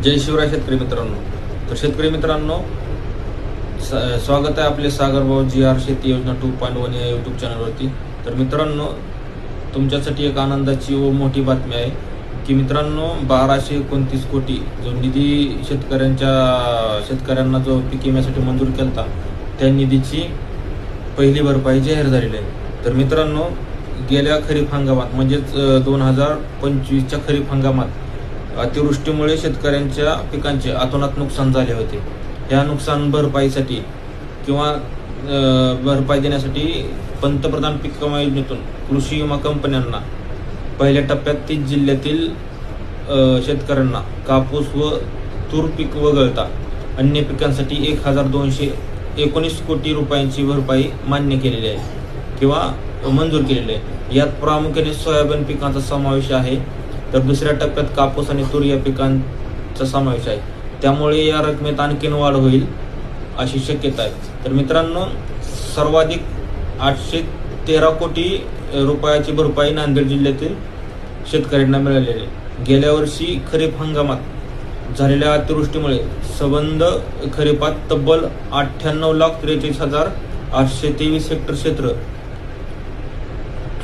जय शिवराय शेतकरी मित्रांनो. तर शेतकरी मित्रांनो, स्वागत आहे आपले सागरभाऊ GR शेती योजना 2.1 या यूट्यूब चॅनलवरती. तर मित्रांनो, तुमच्यासाठी एक आनंदाची व मोठी बातमी आहे की मित्रांनो, 1229 कोटी जो निधी शेतकऱ्यांना जो पीक विम्यासाठी मंजूर केला त्या निधीची पहिली भरपाई जाहीर झालेली आहे. तर मित्रांनो, गेल्या खरीप हंगामात म्हणजेच 2025च्या खरीप हंगामात अतिवृष्टीमुळे शेतकऱ्यांच्या पिकांचे अतोनात नुकसान झाले होते. या नुकसान भरपाईसाठी किंवा भरपाई देण्यासाठी पंतप्रधान पीक विमा योजनेतून कृषी विमा कंपन्यांना पहिल्या टप्प्यात 30 जिल्ह्यातील शेतकऱ्यांना कापूस व तूर पीक वगळता अन्य पिकांसाठी 1219 कोटी रुपयांची भरपाई मान्य केलेली आहे किंवा मंजूर केलेली आहे. यात प्रामुख्याने सोयाबीन पिकांचा समावेश आहे. तर दुसऱ्या टप्प्यात कापूस आणि तूर या पिकांचा समावेश आहे. त्यामुळे या रकमेत आणखीन वाढ होईल अशी शक्यता आहे. तर मित्रांनो, सर्वाधिक 813 कोटी रुपयाची भरपाई नांदेड जिल्ह्यातील शेतकऱ्यांना मिळालेली आहे. गेल्या वर्षी खरीप हंगामात झालेल्या अतिवृष्टीमुळे संबंध खरीपात तब्बल 98,43,823 हेक्टर क्षेत्र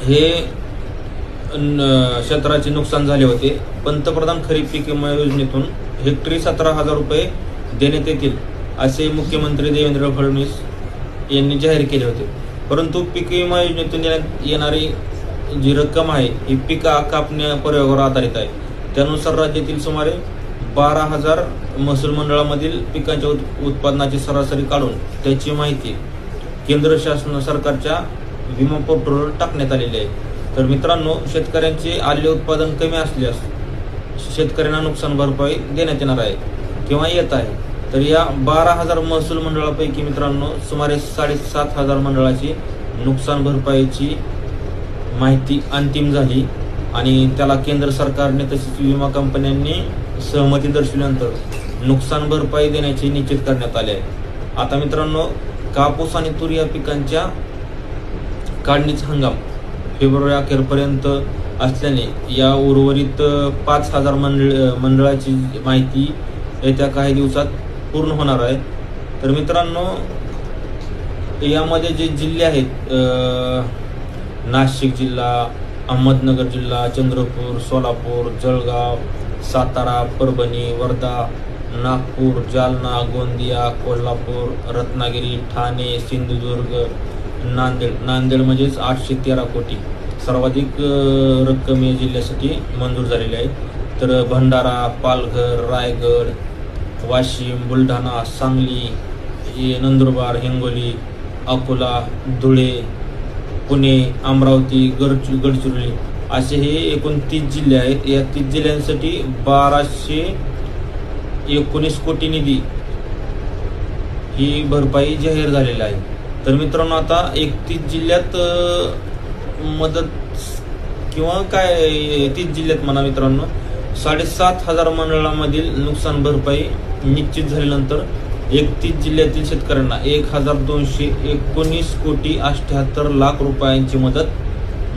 हे क्षेत्राचे नुकसान झाले होते. पंतप्रधान खरीप पीक विमा योजनेतून हेक्टरी 17,000 रुपये देण्यात येतील असे मुख्यमंत्री देवेंद्र फडणवीस यांनी जाहीर केले होते. परंतु पीक विमा योजनेतून देण्यात येणारी जी रक्कम आहे ही पीक कापण्या प्रयोगावर आधारित आहे. त्यानुसार राज्यातील सुमारे 12,000 महसूल मंडळामधील पिकांच्या उत्पादनाची सरासरी काढून त्याची माहिती केंद्र शासन सरकारच्या विमा पोर्टलवर टाकण्यात आलेली आहे. तर मित्रांनो, शेतकऱ्यांचे आलेले उत्पादन कमी असल्यास शेतकऱ्यांना नुकसान भरपाई देण्यात येणार आहे किंवा येत आहे. तर या 12,000 महसूल मंडळापैकी मित्रांनो सुमारे 7,500 मंडळाची नुकसान भरपाईची माहिती अंतिम झाली आणि त्याला केंद्र सरकारने तसेच विमा कंपन्यांनी सहमती दर्शवल्यानंतर नुकसान भरपाई देण्याचे निश्चित करण्यात आले आहे. आता मित्रांनो, कापूस आणि तूर या पिकांच्या काढणीचा हंगाम फेब्रुवारी अखेरपर्यंत असल्याने या उर्वरित 5,000 मंडळाची माहिती येत्या काही दिवसात पूर्ण होणार आहे. तर मित्रांनो, यामध्ये जे जिल्हे आहेत नाशिक जिल्हा, अहमदनगर जिल्हा, चंद्रपूर, सोलापूर, जळगाव, सातारा, परभणी, वर्धा, नागपूर, जालना, गोंदिया, कोल्हापूर, रत्नागिरी, ठाणे, सिंधुदुर्ग, नांदेड म्हणजेच 813 कोटी सर्वाधिक रक्कम या जिल्ह्यासाठी मंजूर झालेली आहे. तर भंडारा, पालघर, रायगड, वाशिम, बुलढाणा, सांगली, नंदुरबार, हिंगोली, अकोला, धुळे, पुणे, अमरावती, गडचिरोली असे हे एकूण 30 जिल्हे आहेत. या 30 जिल्ह्यांसाठी 1219 कोटी निधी ही भरपाई जाहीर झालेली आहे. तर मित्रांनो, आता 31 जिल्ह्यात मदत किंवा काय 30 जिल्ह्यात म्हणा मित्रांनो 7,500 मंडळामधील नुकसान भरपाई निश्चित झाल्यानंतर 31 जिल्ह्यातील शेतकऱ्यांना 1,219 कोटी 78 लाख रुपयांची मदत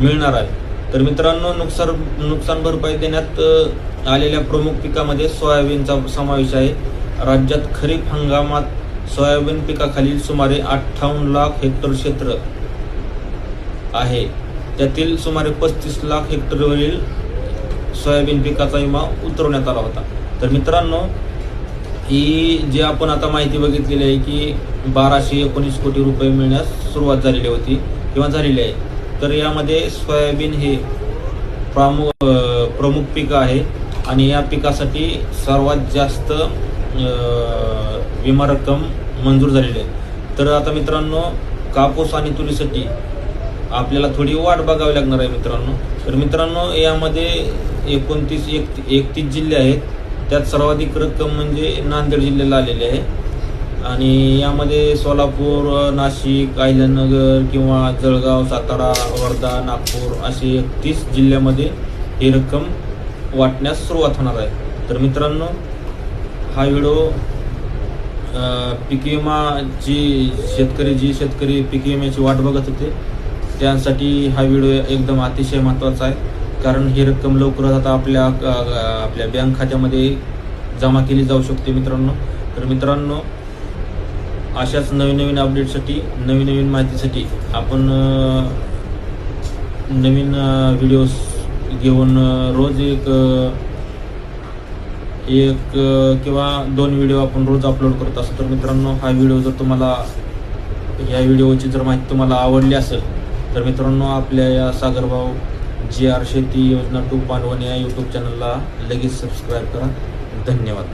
मिळणार आहे. तर मित्रांनो, नुकसान भरपाई देण्यात आलेल्या प्रमुख पिकामध्ये सोयाबीनचा समावेश आहे. राज्यात खरीप हंगामात सोयाबीन पिकाखालील सुमारे 58 लाख हेक्टर क्षेत्र आहे. त्यातील सुमारे 35 लाख हेक्टरवरील सोयाबीन पिकाचा विमा उतरवण्यात आला होता. तर मित्रांनो, ही जी आपण आता माहिती बघितलेली आहे की 1219 कोटी रुपये मिळण्यास सुरुवात झालेली होती किंवा झालेली आहे. तर यामध्ये सोयाबीन हे प्रमुख पीक आहे आणि या पिकासाठी सर्वात जास्त विमा रक्कम मंजूर झालेली आहे. तर आता मित्रांनो, कापूस आणि तुरीसाठी आपल्याला थोडी वाट बघावी लागणार आहे मित्रांनो. तर मित्रांनो, यामध्ये 31 जिल्हे आहेत. त्यात सर्वाधिक रक्कम म्हणजे नांदेड जिल्ह्याला आलेली आहे आणि यामध्ये सोलापूर, नाशिक, अहिल्यानगर किंवा जळगाव, सातारा, वर्धा, नागपूर असे 30 जिल्ह्यामध्ये ही रक्कम वाटण्यास सुरुवात होणार आहे. तर मित्रांनो, हा व्हिडिओ पीक विमा जी शेतकरी पीक विम्याची वाट बघत होते त्यांसाठी हा व्हिडिओ एकदम अतिशय महत्त्वाचा आहे. कारण ही रक्कम लवकरच आता आपल्या बँक खात्यामध्ये जमा केली जाऊ शकते मित्रांनो. तर मित्रांनो, अशाच नवीन नवीन अपडेटसाठी, नवीन नवीन माहितीसाठी आपण नवीन व्हिडिओज घेऊन रोज एक किंवा 2 व्हिडिओ आपण रोज अपलोड करत असतो. तर मित्रांनो, हा व्हिडिओ जर तुम्हाला, या व्हिडिओची जर माहिती तुम्हाला आवडली असेल तर मित्रांनो, आपल्या या सागरभाऊ GR शेती योजना 2.1 या यूट्यूब चॅनलला लगेच सबस्क्राईब करा. धन्यवाद.